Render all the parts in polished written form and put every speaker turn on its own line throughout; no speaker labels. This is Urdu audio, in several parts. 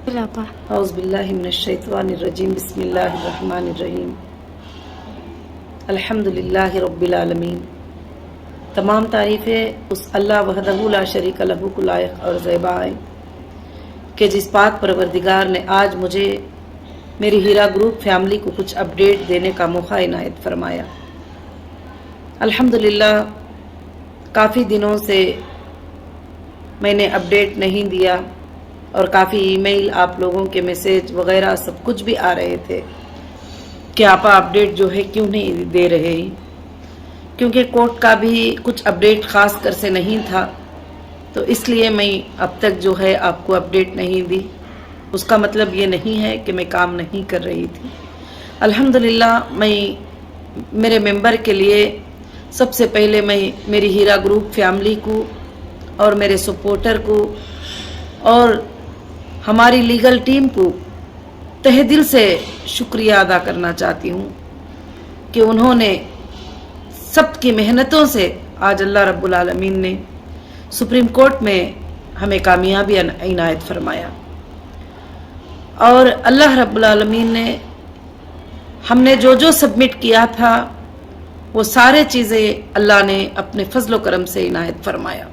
اعوذ باللہ من الشیطان الرجیم بسم اللہ الرحمن الرحیم الحمد للہ رب العالمین۔ تمام تعریفیں اس اللہ وحدہ لا شریک لہ کو لائق اور زیبا ہے کہ جس پاک پروردگار نے آج مجھے میری ہیرا گروپ فیملی کو کچھ اپڈیٹ دینے کا موقع عنایت فرمایا۔ الحمدللہ کافی دنوں سے میں نے اپڈیٹ نہیں دیا اور کافی ای میل آپ لوگوں کے میسیج وغیرہ سب کچھ بھی آ رہے تھے کہ آپ اپڈیٹ جو ہے کیوں نہیں دے رہے ہیں، کیونکہ کورٹ کا بھی کچھ اپڈیٹ خاص کر سے نہیں تھا، تو اس لیے میں اب تک جو ہے آپ کو اپڈیٹ نہیں دی۔ اس کا مطلب یہ نہیں ہے کہ میں کام نہیں کر رہی تھی۔ الحمدللہ میں میرے ممبر کے لیے سب سے پہلے میں میری ہیرا گروپ فیملی کو اور میرے سپورٹر کو اور ہماری لیگل ٹیم کو تہہ دل سے شکریہ ادا کرنا چاہتی ہوں کہ انہوں نے سب کی محنتوں سے آج اللہ رب العالمین نے سپریم کورٹ میں ہمیں کامیابی عنایت فرمایا، اور اللہ رب العالمین نے ہم نے جو سبمٹ کیا تھا وہ سارے چیزیں اللہ نے اپنے فضل و کرم سے عنایت فرمایا۔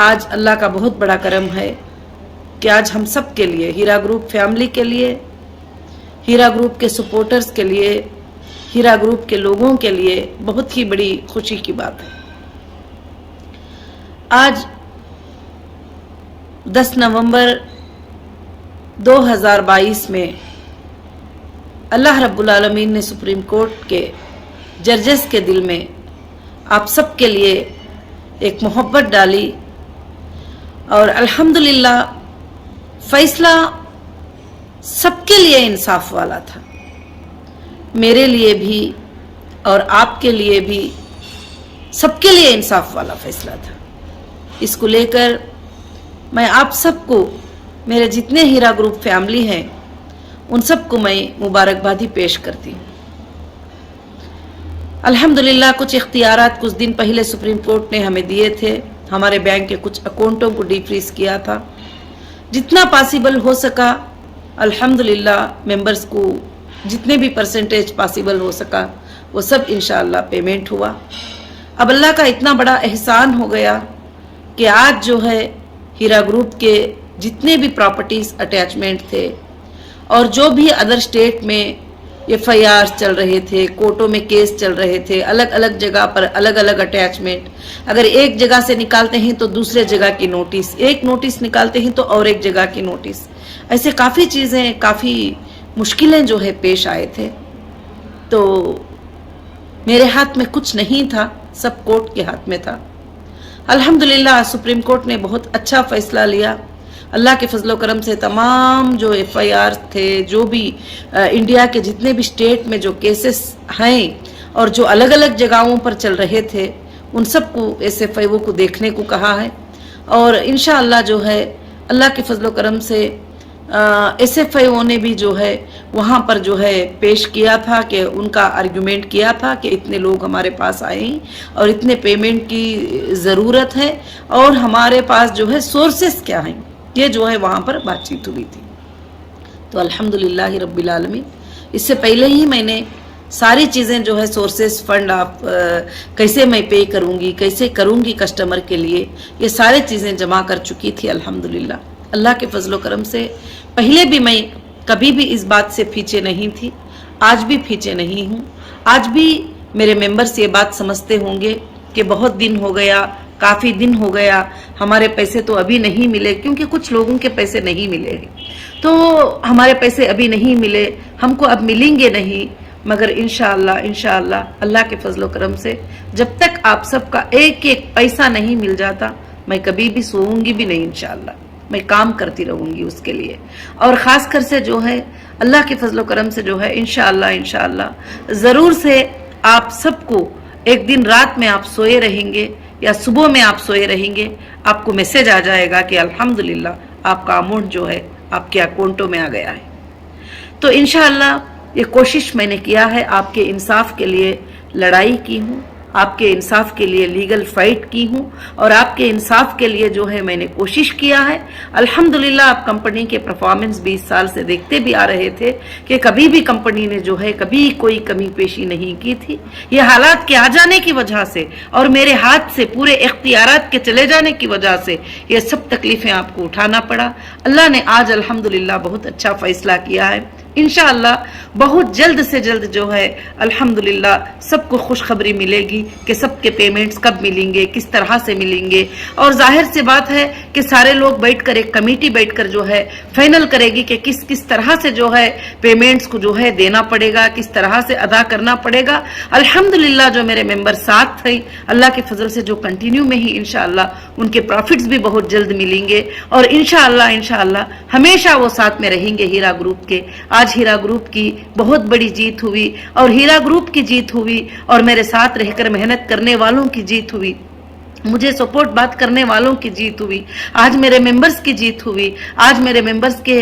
آج اللہ کا بہت بڑا کرم ہے کہ آج ہم سب کے لیے، ہیرا گروپ فیملی کے لیے، ہیرا گروپ کے سپورٹرز کے لیے، ہیرا گروپ کے لوگوں کے لیے بہت ہی بڑی خوشی کی بات ہے۔ آج 10 نومبر 2022 میں اللہ رب العالمین نے سپریم کورٹ کے ججز کے دل میں آپ سب کے لیے ایک محبت ڈالی، اور الحمدللہ فیصلہ سب کے لیے انصاف والا تھا، میرے لیے بھی اور آپ کے لیے بھی، سب کے لیے انصاف والا فیصلہ تھا۔ اس کو لے کر میں آپ سب کو، میرے جتنے ہیرا گروپ فیملی ہیں ان سب کو میں مبارکبادی پیش کرتی ہوں۔ الحمدللہ کچھ اختیارات کچھ دن پہلے سپریم کورٹ نے ہمیں دیے تھے، ہمارے بینک کے کچھ اکاؤنٹوں کو ڈی فریز کیا تھا، جتنا پاسبل ہو سکا الحمدللہ ممبرز کو جتنے بھی پرسنٹیج پاسبل ہو سکا وہ سب انشاءاللہ پیمنٹ ہوا۔ اب اللہ کا اتنا بڑا احسان ہو گیا کہ آج جو ہے ہیرا گروپ کے جتنے بھی پراپرٹیز اٹیچمنٹ تھے اور جو بھی ادر سٹیٹ میں FIR چل رہے تھے، کورٹوں میں کیس چل رہے تھے، الگ الگ جگہ پر الگ الگ اٹیچمنٹ، اگر ایک جگہ سے نکالتے ہیں تو دوسرے جگہ کی نوٹس، ایک نوٹس نکالتے ہیں تو اور ایک جگہ کی نوٹس، ایسے کافی چیزیں، کافی مشکلیں جو ہے پیش آئے تھے، تو میرے ہاتھ میں کچھ نہیں تھا، سب کورٹ کے ہاتھ میں تھا۔ الحمدللہ سپریم کورٹ نے بہت اچھا فیصلہ لیا۔ اللہ کے فضل و کرم سے تمام جو FIR تھے، جو بھی انڈیا کے جتنے بھی سٹیٹ میں جو کیسز ہیں اور جو الگ الگ جگہوں پر چل رہے تھے، ان سب کو SFIO کو دیکھنے کو کہا ہے، اور انشاءاللہ جو ہے اللہ کے فضل و کرم سے SFIO نے بھی جو ہے وہاں پر جو ہے پیش کیا تھا کہ ان کا آرگیومنٹ کیا تھا کہ اتنے لوگ ہمارے پاس آئے ہیں اور اتنے پیمنٹ کی ضرورت ہے، اور ہمارے پاس جو ہے سورسز کیا ہیں، یہ جو ہے وہاں پر بات چیت ہوئی تھی۔ تو الحمدللہ رب العالمین، اس سے پہلے ہی میں نے ساری چیزیں جو ہے سورسز، فنڈ آپ کیسے میں پے کروں گی، کیسے کروں گی کسٹمر کے لیے، یہ سارے چیزیں جمع کر چکی تھی۔ الحمدللہ اللہ کے فضل و کرم سے پہلے بھی میں کبھی بھی اس بات سے پیچھے نہیں تھی، آج بھی پیچھے نہیں ہوں۔ آج بھی میرے ممبرز یہ بات سمجھتے ہوں گے کہ بہت دن ہو گیا، کافی دن ہو گیا، ہمارے پیسے تو ابھی نہیں ملے، کیونکہ کچھ لوگوں کے پیسے نہیں ملے ہیں، تو ہمارے پیسے ابھی نہیں ملے، ہم کو اب ملیں گے نہیں، مگر انشاءاللہ اللہ کے فضل و کرم سے جب تک آپ سب کا ایک ایک پیسہ نہیں مل جاتا میں کبھی بھی سوؤں گی بھی نہیں، انشاءاللہ میں کام کرتی رہوں گی اس کے لیے، اور خاص کر سے جو ہے اللہ کے فضل و کرم سے جو ہے انشاءاللہ ضرور سے آپ سب کو ایک دن رات میں آپ سوئے رہیں گے یا صبح میں آپ سوئے رہیں گے، آپ کو میسج آ جائے گا کہ الحمدللہ آپ کا اماؤنٹ جو ہے آپ کے اکاؤنٹوں میں آ گیا ہے۔ تو انشاءاللہ یہ کوشش میں نے کیا ہے، آپ کے انصاف کے لیے لڑائی کی ہوں، آپ کے انصاف کے لیے لیگل فائٹ کی ہوں اور آپ کے انصاف کے لیے جو ہے میں نے کوشش کیا ہے. الحمدللہ آپ کمپنی کے پرفارمنس 20 سال سے دیکھتے بھی آ رہے تھے کہ کبھی بھی کمپنی نے جو ہے کبھی کوئی کمی پیشی نہیں کی تھی. یہ حالات کے آ جانے کی وجہ سے اور میرے ہاتھ سے پورے اختیارات کے چلے جانے کی وجہ سے یہ سب تکلیفیں آپ کو اٹھانا پڑا. اللہ نے آج الحمدللہ بہت اچھا فیصلہ کیا ہے. انشاءاللہ بہت جلد سے جلد جو ہے الحمدللہ سب کو خوشخبری ملے گی کہ سب کے پیمنٹس کب ملیں گے, کس طرح سے ملیں گے. اور ظاہر سے بات ہے کہ سارے لوگ بیٹھ کر ایک کمیٹی بیٹھ کر جو ہے فائنل کرے گی کہ کس طرح سے جو ہے پیمنٹس کو جو ہے دینا پڑے گا, کس طرح سے ادا کرنا پڑے گا. الحمدللہ جو میرے ممبر ساتھ تھے اللہ کے فضل سے جو کنٹینیو میں ہی انشاءاللہ ان کے پروفٹس بھی بہت جلد ملیں گے اور انشاءاللہ ہمیشہ وہ ساتھ میں رہیں گے ہیرا گروپ کے. آج ہیرا گروپ کی بہت بڑی جیت ہوئی اور ہیرا گروپ کی جیت ہوئی اور میرے ساتھ رہ کر محنت کرنے والوں کی جیت ہوئی, مجھے سپورٹ بات کرنے والوں کی جیت ہوئی. آج میرے ممبرز کی جیت ہوئی. آج میرے ممبرز کے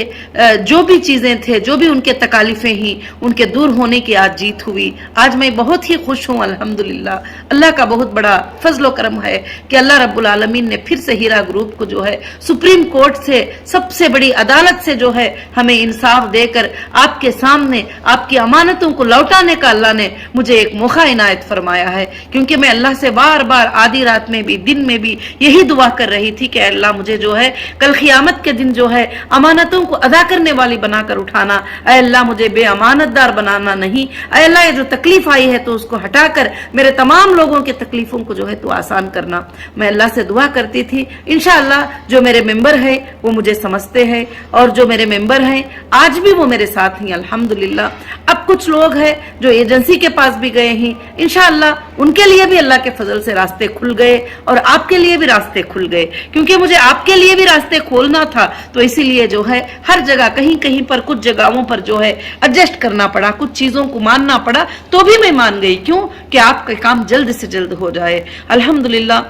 جو بھی چیزیں تھے, جو بھی ان کے تکالیفیں ہیں, ان کے دور ہونے کی آج جیت ہوئی. آج میں بہت ہی خوش ہوں الحمدللہ. اللہ کا بہت بڑا فضل و کرم ہے کہ اللہ رب العالمین نے پھر سے ہیرا گروپ کو جو ہے سپریم کورٹ سے سب سے بڑی عدالت سے جو ہے ہمیں انصاف دے کر آپ کے سامنے آپ کی امانتوں کو لوٹانے کا اللہ نے مجھے ایک موقع عنایت فرمایا ہے. کیونکہ میں اللہ سے بار بار آدھی رات میں بھی دن میں بھی یہی دعا کر رہی تھی کہ اللہ مجھے جو ہے کل قیامت کے دن جو ہے امانتوں کو ادا کرنے والی بنا کر اٹھانا. اے اللہ مجھے بے امانت دار بنانا نہیں. اے اللہ یہ جو تکلیف آئی ہے تو اس کو ہٹا کر میرے تمام لوگوں کے تکلیفوں کو جو ہے تو آسان کرنا. میں اللہ سے دعا کرتی تھی. انشاءاللہ جو میرے ممبر ہیں وہ مجھے سمجھتے ہیں اور جو میرے ممبر ہیں آج بھی وہ میرے ساتھ ہیں الحمدللہ. اب کچھ لوگ ہیں جو ایجنسی کے پاس بھی گئے ہیں, انشاءاللہ ان کے لیے بھی اللہ کے فضل سے راستے کھل گئے اور آپ کے لیے بھی راستے کھل گئے. کیونکہ مجھے آپ کے لیے بھی راستے کھولنا تھا تو اسی لیے جو ہے ہر جگہ کہیں پر کچھ جگہوں پر جو ہے ایڈجسٹ کرنا پڑا, کچھ چیزوں کو ماننا پڑا, تو بھی میں مان گئی. کیوں کہ آپ کا کام جلد سے جلد ہو جائے. الحمدللہ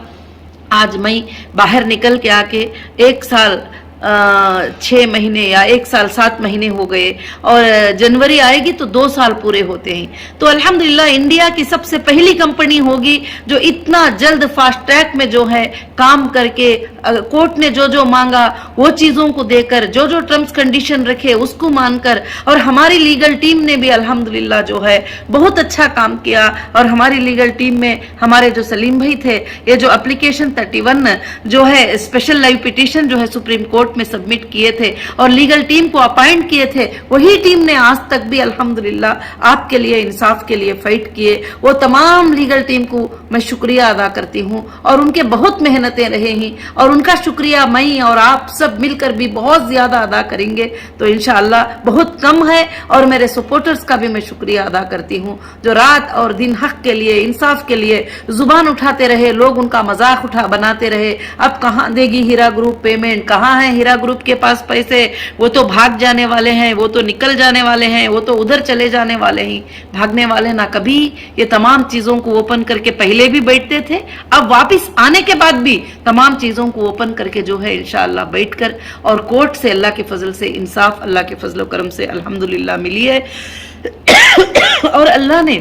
آج میں باہر نکل کے آ کے 1 سال 6 مہینے یا 1 سال 7 مہینے ہو گئے اور جنوری آئے گی تو 2 سال پورے ہوتے ہیں. تو الحمدللہ انڈیا کی سب سے پہلی کمپنی ہوگی جو اتنا جلد فاسٹ ٹریک میں جو ہے کام کر کے کورٹ نے جو مانگا وہ چیزوں کو دے کر, جو ٹرمز کنڈیشن رکھے اس کو مان کر, اور ہماری لیگل ٹیم نے بھی الحمدللہ جو ہے بہت اچھا کام کیا. اور ہماری لیگل ٹیم میں ہمارے جو سلیم بھائی تھے, یہ جو اپلیکیشن 31 جو ہے اسپیشل لائیو پیٹیشن جو ہے سپریم کورٹ میں سبمٹ کیے تھے اور لیگل ٹیم کو اپائنٹ کیے تھے, وہی ٹیم نے آج تک بھی الحمدللہ آپ کے لیے انصاف کے لیے فائٹ کیے. وہ تمام لیگل ٹیم کو میں شکریہ ادا کرتی ہوں اور ان کے بہت محنتیں رہے ہیں اور ان کا شکریہ میں اور آپ سب مل کر بھی بہت زیادہ ادا کریں گے تو انشاءاللہ بہت کم ہے. اور میرے سپورٹرز کا بھی میں شکریہ ادا کرتی ہوں جو رات اور دن حق کے لیے انصاف کے لیے زبان اٹھاتے رہے. لوگ ان کا مذاق بناتے رہے, اب کہاں دے گی ہیرا گروپ پیمنٹ, کہاں ہے ہیرا گروپ کے پاس پیسے, وہ تو بھاگ جانے والے ہیں, وہ تو نکل جانے والے ہیں, وہ تو ادھر چلے جانے والے ہیں. بھاگنے والے نہ کبھی. یہ تمام چیزوں کو اوپن کر کے پہلے بھی بیٹھتے تھے, اب واپس آنے کے بعد بھی تمام چیزوں کو اوپن کر کے جو ہے انشاءاللہ بیٹھ کر, اور کورٹ سے اللہ کے فضل سے انصاف اللہ کے فضل و کرم سے الحمدللہ ملی ہے. اور اللہ نے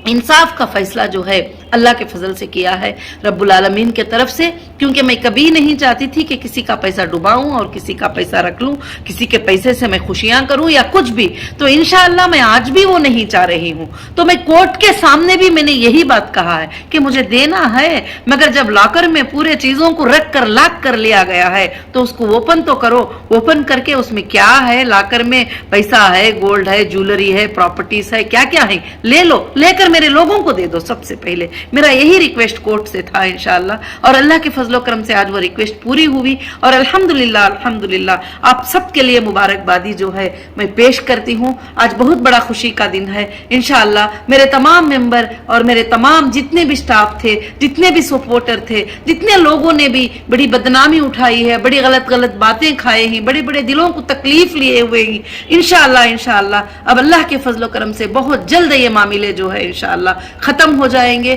انصاف کا فیصلہ جو ہے اللہ کے فضل سے کیا ہے رب العالمین کے طرف سے. کیونکہ میں کبھی نہیں چاہتی تھی کہ کسی کا پیسہ ڈباؤں اور کسی کا پیسہ رکھ لوں, کسی کے پیسے سے میں خوشیاں کروں یا کچھ بھی. تو انشاءاللہ میں آج بھی وہ نہیں چاہ رہی ہوں. تو میں کورٹ کے سامنے بھی میں نے یہی بات کہا ہے کہ مجھے دینا ہے, مگر جب لاکر میں پورے چیزوں کو رکھ کر لاک کر لیا گیا ہے تو اس کو اوپن تو کرو. اوپن کر کے اس میں کیا ہے, لاکر میں پیسہ ہے, گولڈ ہے, جولری ہے, پراپرٹیز ہے, کیا کیا ہے, لے لو, لے کر میرے لوگوں کو دے دو. سب سے پہلے میرا یہی ریکویسٹ کورٹ سے تھا انشاءاللہ, اور اللہ کے فضل و کرم سے آج وہ ریکویسٹ پوری ہوئی. اور الحمدللہ آپ سب کے لیے مبارکبادی جو ہے میں پیش کرتی ہوں. آج بہت بڑا خوشی کا دن ہے انشاءاللہ. میرے تمام ممبر اور میرے تمام جتنے بھی سٹاف تھے, جتنے بھی سپورٹر تھے, جتنے لوگوں نے بھی بڑی بدنامی اٹھائی ہے, بڑی غلط باتیں کھائے ہیں, بڑے بڑے دلوں کو تکلیف لیے ہوئے ہیں, انشاءاللہ اب اللہ کے فضل و کرم سے بہت جلد یہ معاملے جو ہے انشاءاللہ ختم ہو جائیں گے.